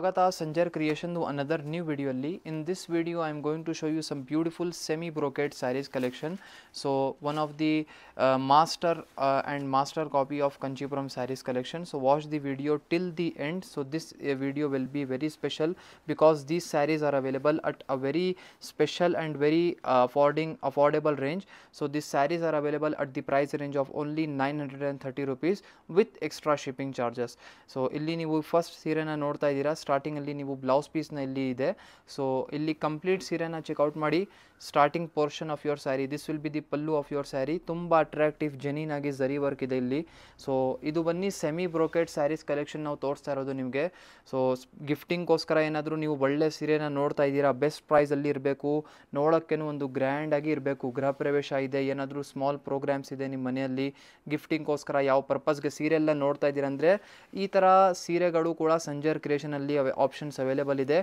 ಸ್ವಾಗತ Sanjar creation another new video ಅಲ್ಲಿ. In this video I am going to show you some beautiful semi brocade sarees collection. So one of the master and master copy of Kanchipuram sarees collection. So watch the video till the end. So this video will be very special because these sarees are available at a very special and very affordable range. So these sarees are available at the price range of only 930 rupees with extra shipping charges. So ಇಲ್ಲಿ ನೀವು first ಸೀರೆನ ನೋಡ್ತಾ ಇದ್ದೀರಾ. ಸ್ಟಾರ್ಟಿಂಗಲ್ಲಿ ನೀವು blouse ಪೀಸ್ನ ಇಲ್ಲಿ ಇದೆ. So ಇಲ್ಲಿ ಕಂಪ್ಲೀಟ್ ಸೀರೆನ ಚೆಕ್ಔಟ್ ಮಾಡಿ. Starting portion of your sari, this will be the pallu of your sari. ತುಂಬ ಅಟ್ರಾಕ್ಟಿವ್ ಜೆನ್ಯೂನ್ ಆಗಿ ಝರಿ ವರ್ಕ್ ಇದೆ ಇಲ್ಲಿ. ಸೊ ಇದು ಬನ್ನಿ ಸೆಮಿ ಬ್ರೋಕೆಡ್ ಸ್ಯಾರೀಸ್ ಕಲೆಕ್ಷನ್ ನಾವು ತೋರಿಸ್ತಾ ಇರೋದು ನಿಮಗೆ. ಸೊ ಗಿಫ್ಟಿಂಗ್ಗೋಸ್ಕರ ಏನಾದರೂ ನೀವು ಒಳ್ಳೆ ಸೀರೆನ ನೋಡ್ತಾ ಇದ್ದೀರಾ, ಬೆಸ್ಟ್ ಪ್ರೈಸಲ್ಲಿ ಇರಬೇಕು, ನೋಡೋಕ್ಕೇನು ಒಂದು ಗ್ರ್ಯಾಂಡಾಗಿ ಇರಬೇಕು, ಗೃಹ ಪ್ರವೇಶ ಇದೆ, ಏನಾದರೂ ಸ್ಮಾಲ್ ಪ್ರೋಗ್ರಾಮ್ಸ್ ಇದೆ ನಿಮ್ಮ ಮನೆಯಲ್ಲಿ, ಗಿಫ್ಟಿಂಗ್ಗೋಸ್ಕರ ಯಾವ ಪರ್ಪಸ್ಗೆ ಸೀರೆ ಎಲ್ಲ ನೋಡ್ತಾ ಇದ್ದೀರಾ ಅಂದರೆ ಈ ಥರ ಸೀರೆಗಳು ಕೂಡ ಸಂಜರ್ ಕ್ರಿಯೇಷನಲ್ಲಿ ಆಪ್ಷನ್ಸ್ ಅವೈಲೇಬಲ್ ಇದೆ.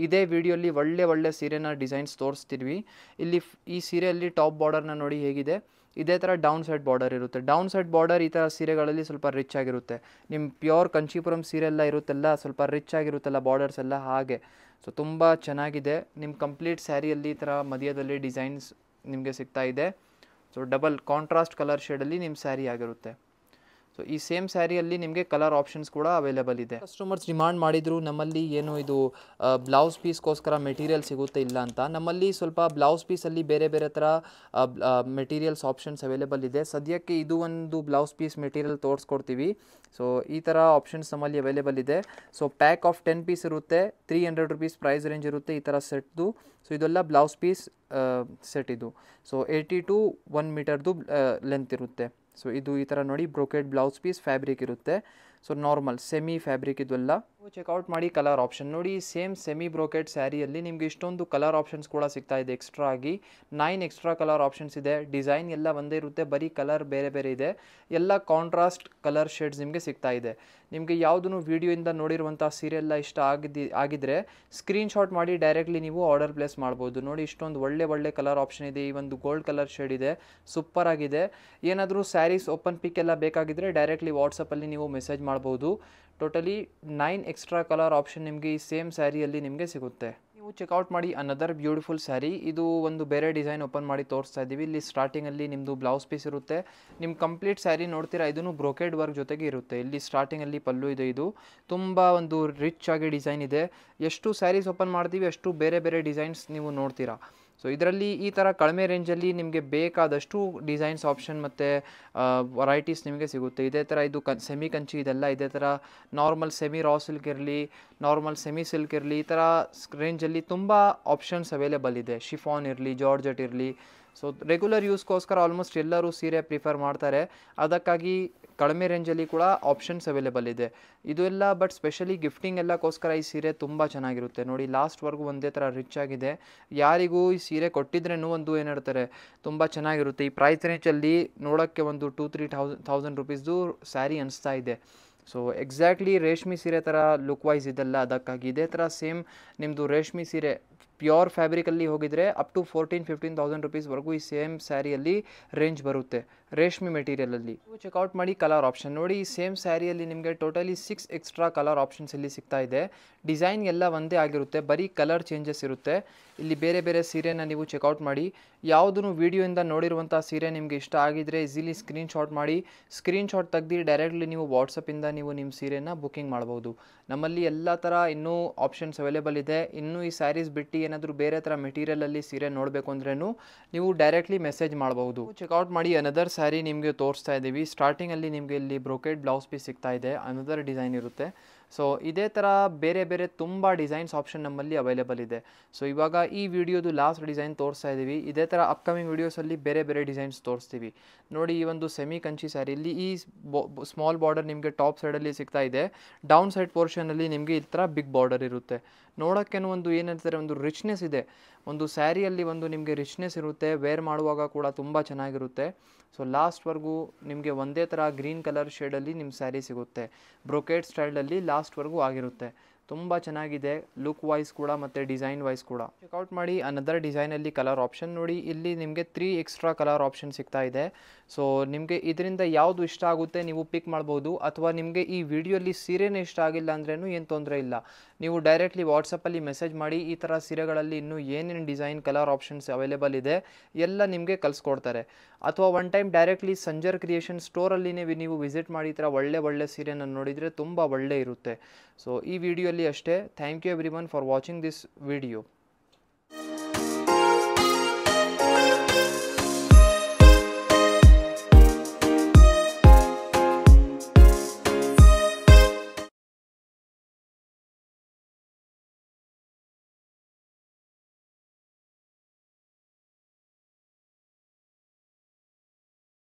ಇದೇ ವಿಡಿಯೋಲಿ ಒಳ್ಳೆ ಸೀರೆನ ಡಿಸೈನ್ಸ್ ತೋರಿಸ್ತಿದ್ವಿ. ಇಲ್ಲಿ ಈ ಸೀರೆಯಲ್ಲಿ ಟಾಪ್ ಬಾರ್ಡರ್ನ ನೋಡಿ ಹೇಗಿದೆ. ಇದೇ ಥರ ಡೌನ್ ಸೈಡ್ ಬಾರ್ಡರ್ ಇರುತ್ತೆ. ಡೌನ್ ಸೈಡ್ ಬಾರ್ಡರ್ ಈ ಥರ ಸೀರೆಗಳಲ್ಲಿ ಸ್ವಲ್ಪ ರಿಚ್ ಆಗಿರುತ್ತೆ. ನಿಮ್ಮ ಪ್ಯೂರ್ ಕಂಚೀಪುರಂ ಸೀರೆ ಎಲ್ಲ ಇರುತ್ತಲ್ಲ, ಸ್ವಲ್ಪ ರಿಚ್ ಆಗಿರುತ್ತಲ್ಲ ಬಾರ್ಡರ್ಸ್ ಎಲ್ಲ, ಹಾಗೆ. ಸೊ ತುಂಬ ಚೆನ್ನಾಗಿದೆ. ನಿಮ್ಮ ಕಂಪ್ಲೀಟ್ ಸ್ಯಾರಿಯಲ್ಲಿ ಈ ಥರ ಮಧ್ಯದಲ್ಲಿ ಡಿಸೈನ್ಸ್ ನಿಮಗೆ ಸಿಗ್ತಾ ಇದೆ. ಸೊ ಡಬಲ್ ಕಾಂಟ್ರಾಸ್ಟ್ ಕಲರ್ ಶೇಡಲ್ಲಿ ನಿಮ್ಮ ಸ್ಯಾರಿ ಆಗಿರುತ್ತೆ. ಸೊ ಈ ಸೇಮ್ ಸ್ಯಾರಿಯಲ್ಲಿ ನಿಮಗೆ ಕಲರ್ ಆಪ್ಷನ್ಸ್ ಕೂಡ ಅವೈಲೇಬಲ್ ಇದೆ. ಕಸ್ಟಮರ್ಸ್ ಡಿಮಾಂಡ್ ಮಾಡಿದ್ರು ನಮ್ಮಲ್ಲಿ ಏನು ಇದು ಬ್ಲೌಸ್ ಪೀಸ್ಗೋಸ್ಕರ ಮೆಟೀರಿಯಲ್ ಸಿಗುತ್ತೆ ಇಲ್ಲ ಅಂತ. ನಮ್ಮಲ್ಲಿ ಸ್ವಲ್ಪ ಬ್ಲೌಸ್ ಪೀಸಲ್ಲಿ ಬೇರೆ ಥರ ಮೆಟೀರಿಯಲ್ಸ್ ಆಪ್ಷನ್ಸ್ ಅವೈಲೇಬಲ್ ಇದೆ. ಸದ್ಯಕ್ಕೆ ಇದು ಒಂದು ಬ್ಲೌಸ್ ಪೀಸ್ ಮೆಟೀರಿಯಲ್ ತೋರಿಸ್ಕೊಡ್ತೀವಿ. ಸೊ ಈ ಥರ ಆಪ್ಷನ್ಸ್ ನಮ್ಮಲ್ಲಿ ಅವೈಲೇಬಲ್ ಇದೆ. ಸೊ ಪ್ಯಾಕ್ ಆಫ್ 10 ಪೀಸ್ ಇರುತ್ತೆ, 300 rupees ಪ್ರೈಸ್ ರೇಂಜ್ ಇರುತ್ತೆ ಈ ಥರ ಸೆಟ್ದು. ಸೊ ಇದೆಲ್ಲ ಬ್ಲೌಸ್ ಪೀಸ್ ಸೆಟ್ ಇದು. ಸೊ 80 to 1 ಮೀಟರ್ದು ಲೆಂತ್ ಇರುತ್ತೆ. ಸೊ ಇದು ಈ ಥರ ನೋಡಿ ಬ್ರೋಕೆಡ್ ಬ್ಲೌಸ್ ಪೀಸ್ ಫ್ಯಾಬ್ರಿಕ್ ಇರುತ್ತೆ. ಸೊ ನಾರ್ಮಲ್ ಸೆಮಿ ಫ್ಯಾಬ್ರಿಕ್ ಇದೆಲ್ಲ. ಚೆಕ್ಔಟ್ ಮಾಡಿ ಕಲರ್ ಆಪ್ಷನ್ ನೋಡಿ. ಸೇಮ್ ಸೆಮಿ ಬ್ರೋಕೆಡ್ ಸ್ಯಾರಿಯಲ್ಲಿ ನಿಮಗೆ ಇಷ್ಟೊಂದು ಕಲರ್ ಆಪ್ಷನ್ಸ್ ಕೂಡ ಸಿಗ್ತಾ ಇದೆ. ಎಕ್ಸ್ಟ್ರಾ ಆಗಿ 9 ಎಕ್ಸ್ಟ್ರಾ ಕಲರ್ ಆಪ್ಷನ್ಸ್ ಇದೆ. ಡಿಸೈನ್ ಎಲ್ಲ ಒಂದೇ ಇರುತ್ತೆ, ಬರೀ ಕಲರ್ ಬೇರೆ ಇದೆ. ಎಲ್ಲ ಕಾಂಟ್ರಾಸ್ಟ್ ಕಲರ್ ಶೇಡ್ಸ್ ನಿಮಗೆ ಸಿಗ್ತಾ ಇದೆ. ನಿಮಗೆ ಯಾವುದೂ ವೀಡಿಯೋಯಿಂದ ನೋಡಿರುವಂಥ ಸೀರೆ ಎಲ್ಲ ಇಷ್ಟ ಆಗಿದ್ರೆ ಸ್ಕ್ರೀನ್ಶಾಟ್ ಮಾಡಿ ಡೈರೆಕ್ಟ್ಲಿ ನೀವು ಆರ್ಡರ್ ಪ್ಲೇಸ್ ಮಾಡ್ಬೋದು. ನೋಡಿ ಇಷ್ಟೊಂದು ಒಳ್ಳೆ ಕಲರ್ ಆಪ್ಷನ್ ಇದೆ. ಈ ಒಂದು ಗೋಲ್ಡ್ ಕಲರ್ ಶೇಡ್ ಇದೆ, ಸೂಪರ್ ಆಗಿದೆ. ಏನಾದರೂ ಸ್ಯಾರೀಸ್ ಓಪನ್ ಪಿಕ್ ಎಲ್ಲ ಬೇಕಾಗಿದ್ದರೆ ಡೈರೆಕ್ಟ್ಲಿ ವಾಟ್ಸಪ್ಪಲ್ಲಿ ನೀವು ಮೆಸೇಜ್ ಮಾಡ್ಬೋದು. ಟೋಟಲಿ 9 ಎಕ್ಸ್ಟ್ರಾ ಕಲರ್ ಆಪ್ಷನ್ ನಿಮಗೆ ಈ ಸೇಮ್ ಸ್ಯಾರಿಯಲ್ಲಿ ನಿಮಗೆ ಸಿಗುತ್ತೆ. ನೀವು ಚೆಕ್ಔಟ್ ಮಾಡಿ ಅನದರ್ ಬ್ಯೂಟಿಫುಲ್ ಸ್ಯಾರಿ. ಇದು ಒಂದು ಬೇರೆ ಡಿಸೈನ್ ಓಪನ್ ಮಾಡಿ ತೋರಿಸ್ತಾ ಇದ್ದೀವಿ. ಇಲ್ಲಿ ಸ್ಟಾರ್ಟಿಂಗಲ್ಲಿ ನಿಮ್ಮದು ಬ್ಲೌಸ್ ಪೀಸ್ ಇರುತ್ತೆ. ನಿಮ್ಮ ಕಂಪ್ಲೀಟ್ ಸ್ಯಾರಿ ನೋಡ್ತೀರಾ, ಇದನ್ನು ಬ್ರೋಕೆಡ್ ವರ್ಕ್ ಜೊತೆಗೆ ಇರುತ್ತೆ. ಇಲ್ಲಿ ಸ್ಟಾರ್ಟಿಂಗಲ್ಲಿ ಪಲ್ಲು ಇದೆ. ಇದು ತುಂಬ ಒಂದು ರಿಚ್ ಆಗಿ ಡಿಸೈನ್ ಇದೆ. ಎಷ್ಟು ಸ್ಯಾರೀಸ್ ಓಪನ್ ಮಾಡ್ತೀವಿ ಅಷ್ಟು ಬೇರೆ ಡಿಸೈನ್ಸ್ ನೀವು ನೋಡ್ತೀರಾ. ಸೊ ಇದರಲ್ಲಿ ಈ ಥರ ಕಡಿಮೆ ರೇಂಜಲ್ಲಿ ನಿಮಗೆ ಬೇಕಾದಷ್ಟು ಡಿಸೈನ್ಸ್ ಆಪ್ಷನ್ ಮತ್ತು ವೆರೈಟೀಸ್ ನಿಮಗೆ ಸಿಗುತ್ತೆ. ಇದೇ ಥರ ಇದು ಸೆಮಿ ಕಂಚಿ ಇದೆಲ್ಲ ಇದೇ ಥರ ನಾರ್ಮಲ್ ಸೆಮಿ ರಾ ಸಿಲ್ಕ್ ಇರಲಿ, ನಾರ್ಮಲ್ ಸೆಮಿ ಸಿಲ್ಕ್ ಇರಲಿ, ಈ ಥರ ರೇಂಜಲ್ಲಿ ತುಂಬ ಆಪ್ಷನ್ಸ್ ಅವೈಲೇಬಲ್ ಇದೆ. ಶಿಫಾನ್ ಇರಲಿ, ಜಾರ್ಜೆಟ್ ಇರಲಿ. ಸೊ ರೆಗ್ಯುಲರ್ ಯೂಸ್ಗೋಸ್ಕರ ಆಲ್ಮೋಸ್ಟ್ ಎಲ್ಲರೂ ಸೀರೆ ಪ್ರಿಫರ್ ಮಾಡ್ತಾರೆ. ಅದಕ್ಕಾಗಿ ಕಡಿಮೆ ರೇಂಜಲ್ಲಿ ಕೂಡ ಆಪ್ಷನ್ಸ್ ಅವೈಲೇಬಲ್ ಇದೆ. ಇದು ಎಲ್ಲ ಬಟ್ ಸ್ಪೆಷಲಿ ಗಿಫ್ಟಿಂಗ್ ಎಲ್ಲಕ್ಕೋಸ್ಕರ ಈ ಸೀರೆ ತುಂಬ ಚೆನ್ನಾಗಿರುತ್ತೆ. ನೋಡಿ ಲಾಸ್ಟ್ವರೆಗೂ ಒಂದೇ ಥರ ರಿಚ್ ಆಗಿದೆ. ಯಾರಿಗೂ ಈ ಸೀರೆ ಕೊಟ್ಟಿದ್ರೇನೂ ಒಂದು ಏನು ಹೇಳ್ತಾರೆ, ತುಂಬ ಚೆನ್ನಾಗಿರುತ್ತೆ. ಈ ಪ್ರೈಸ್ ರೇಂಜಲ್ಲಿ ನೋಡೋಕ್ಕೆ ಒಂದು 2,000-3,000 rupeesದು ಸ್ಯಾರಿ ಅನಿಸ್ತಾ ಇದೆ. ಸೊ ಎಕ್ಸಾಕ್ಟ್ಲಿ ರೇಷ್ಮೆ ಸೀರೆ ಥರ ಲುಕ್ ವೈಸ್ ಇದೆಲ್ಲ. ಅದಕ್ಕಾಗಿ ಇದೇ ಥರ ಸೇಮ್ ನಿಮ್ಮದು ರೇಷ್ಮೆ ಸೀರೆ ಪ್ಯೂರ್ ಫ್ಯಾಬ್ರಿಕಲ್ಲಿ ಹೋಗಿದರೆ ಅಪ್ ಟು 14,000-15,000 rupeesವರೆಗೂ ಈ ಸೇಮ್ ಸ್ಯಾರಿಯಲ್ಲಿ ರೇಂಜ್ ಬರುತ್ತೆ ರೇಷ್ಮೆ ಮೆಟೀರಿಯಲಲ್ಲಿ. ಚೆಕ್ಔಟ್ ಮಾಡಿ ಕಲರ್ ಆಪ್ಷನ್ ನೋಡಿ. ಈ ಸೇಮ್ ಸ್ಯಾರಿಯಲ್ಲಿ ನಿಮಗೆ ಟೋಟಲಿ 6 ಎಕ್ಸ್ಟ್ರಾ ಕಲರ್ ಆಪ್ಷನ್ಸ್ ಇಲ್ಲಿ ಸಿಗ್ತಾ ಇದೆ. ಡಿಸೈನ್ ಎಲ್ಲ ಒಂದೇ ಆಗಿರುತ್ತೆ, ಬರೀ ಕಲರ್ ಚೇಂಜಸ್ ಇರುತ್ತೆ. ಇಲ್ಲಿ ಬೇರೆ ಸೀರೆನ ನೀವು ಚೆಕ್ಔಟ್ ಮಾಡಿ. ಯಾವುದೂ ವೀಡಿಯೋಯಿಂದ ನೋಡಿರುವಂಥ ಸೀರೆ ನಿಮಗೆ ಇಷ್ಟ ಆಗಿದ್ದರೆ ಈಸಿಲಿ ಸ್ಕ್ರೀನ್ಶಾಟ್ ಮಾಡಿ. ಸ್ಕ್ರೀನ್ಶಾಟ್ ತೆಗೆದು ಡೈರೆಕ್ಟ್ಲಿ ನೀವು ವಾಟ್ಸಪ್ಪಿಂದ ನೀವು ನಿಮ್ಮ ಸೀರೆನ ಬುಕ್ಕಿಂಗ್ ಮಾಡ್ಬೋದು. ನಮ್ಮಲ್ಲಿ ಎಲ್ಲ ಥರ ಇನ್ನೂ ಆಪ್ಷನ್ಸ್ ಅವೈಲೇಬಲ್ ಇದೆ. ಇನ್ನೂ ಈ ಸ್ಯಾರೀಸ್ ಬಿಟ್ಟು ಏನಾದರೂ ಬೇರೆ ಥರ ಮೆಟೀರಿಯಲಲ್ಲಿ ಸೀರೆ ನೋಡಬೇಕು ಅಂದ್ರೂ ನೀವು ಡೈರೆಕ್ಟ್ಲಿ ಮೆಸೇಜ್ ಮಾಡ್ಬೋದು. ಚೆಕ್ಔಟ್ ಮಾಡಿ ಅನದರ್ ಸ್ಯಾರಿ ನಿಮಗೆ ತೋರಿಸ್ತಾ ಇದ್ದೀವಿ. ಸ್ಟಾರ್ಟಿಂಗಲ್ಲಿ ನಿಮಗೆ ಇಲ್ಲಿ ಬ್ರೋಕೆಡ್ ಬ್ಲೌಸ್ ಪೀಸ್ ಸಿಗ್ತಾ ಇದೆ, ಅನದರ್ ಡಿಸೈನ್ ಇರುತ್ತೆ. ಸೊ ಇದೇ ಥರ ಬೇರೆ ತುಂಬ ಡಿಸೈನ್ಸ್ ಆಪ್ಷನ್ ನಮ್ಮಲ್ಲಿ ಅವೈಲೇಬಲ್ ಇದೆ. ಸೊ ಇವಾಗ ಈ ವಿಡಿಯೋದು ಲಾಸ್ಟ್ ಡಿಸೈನ್ ತೋರಿಸ್ತಾ ಇದ್ದೀವಿ. ಇದೇ ಥರ ಅಪ್ಕಮಿಂಗ್ ವೀಡಿಯೋಸಲ್ಲಿ ಬೇರೆ ಡಿಸೈನ್ಸ್ ತೋರಿಸ್ತೀವಿ. ನೋಡಿ ಈ ಒಂದು ಸೆಮಿ ಕಂಚಿ ಸ್ಯಾರಿ, ಇಲ್ಲಿ ಈ ಸ್ಮಾಲ್ ಬಾರ್ಡರ್ ನಿಮಗೆ ಟಾಪ್ ಸೈಡಲ್ಲಿ ಸಿಗ್ತಾ ಇದೆ. ಡೌನ್ ಸೈಡ್ ಪೋರ್ಷನಲ್ಲಿ ನಿಮಗೆ ಈ ಥರ ಬಿಗ್ ಬಾರ್ಡರ್ ಇರುತ್ತೆ. ನೋಡೋಕ್ಕೇನು ಒಂದು ಏನಂತಾರೆ, ಒಂದು ರಿಚ್ನೆಸ್ ಇದೆ. ಒಂದು ಸ್ಯಾರಿಯಲ್ಲಿ ಒಂದು ನಿಮಗೆ ರಿಚ್ನೆಸ್ ಇರುತ್ತೆ. ವೇರ್ ಮಾಡುವಾಗ ಕೂಡ ತುಂಬ ಚೆನ್ನಾಗಿರುತ್ತೆ. ಸೊ ಲಾಸ್ಟ್ವರೆಗೂ ನಿಮಗೆ ಒಂದೇ ಥರ ಗ್ರೀನ್ ಕಲರ್ ಶೇಡಲ್ಲಿ ನಿಮ್ಮ ಸ್ಯಾರಿ ಸಿಗುತ್ತೆ. ಬ್ರೊಕೇಡ್ ಸ್ಟೈಲಲ್ಲಿ ಲಾಸ್ಟ್ವರೆಗೂ ಆಗಿರುತ್ತೆ. ತುಂಬ ಚೆನ್ನಾಗಿದೆ ಲುಕ್ ವೈಸ್ ಕೂಡ ಮತ್ತು ಡಿಸೈನ್ ವೈಸ್ ಕೂಡ. ಚೆಕ್ಔಟ್ ಮಾಡಿ ಅನದರ್ ಡಿಸೈನಲ್ಲಿ ಕಲರ್ ಆಪ್ಷನ್ ನೋಡಿ, ಇಲ್ಲಿ ನಿಮಗೆ 3 ಎಕ್ಸ್ಟ್ರಾ ಕಲರ್ ಆಪ್ಷನ್ ಸಿಗ್ತಾ ಇದೆ. ಸೊ ನಿಮಗೆ ಇದರಿಂದ ಯಾವುದು ಇಷ್ಟ ಆಗುತ್ತೆ ನೀವು ಪಿಕ್ ಮಾಡ್ಬೋದು, ಅಥವಾ ನಿಮಗೆ ಈ ವಿಡಿಯೋಲಿ ಸೀರೆನೇ ಇಷ್ಟ ಆಗಿಲ್ಲ ಅಂದ್ರೂ ಏನು ತೊಂದರೆ ಇಲ್ಲ, ನೀವು ಡೈರೆಕ್ಟ್ಲಿ ವಾಟ್ಸಪ್ಪಲ್ಲಿ ಮೆಸೇಜ್ ಮಾಡಿ ಈ ಥರ ಸೀರೆಗಳಲ್ಲಿ ಇನ್ನೂ ಏನೇನು ಡಿಸೈನ್ ಕಲರ್ ಆಪ್ಷನ್ಸ್ ಅವೈಲೇಬಲ್ ಇದೆ ಎಲ್ಲ ನಿಮಗೆ ಕಲಿಸ್ಕೊಡ್ತಾರೆ. ಅಥವಾ ಒನ್ ಟೈಮ್ ಡೈರೆಕ್ಟ್ಲಿ ಸಂಜರ್ ಕ್ರಿಯೇಷನ್ ಸ್ಟೋರಲ್ಲಿನೇ ನೀವು ವಿಸಿಟ್ ಮಾಡಿ ಈ ಥರ ಒಳ್ಳೆ ಸೀರೆನ ನೋಡಿದರೆ ತುಂಬ ಒಳ್ಳೆ ಇರುತ್ತೆ. ಸೊ ಈ ವಿಡಿಯೋಲಿ ಅಷ್ಟೇ. Thank you everyone for watching this video.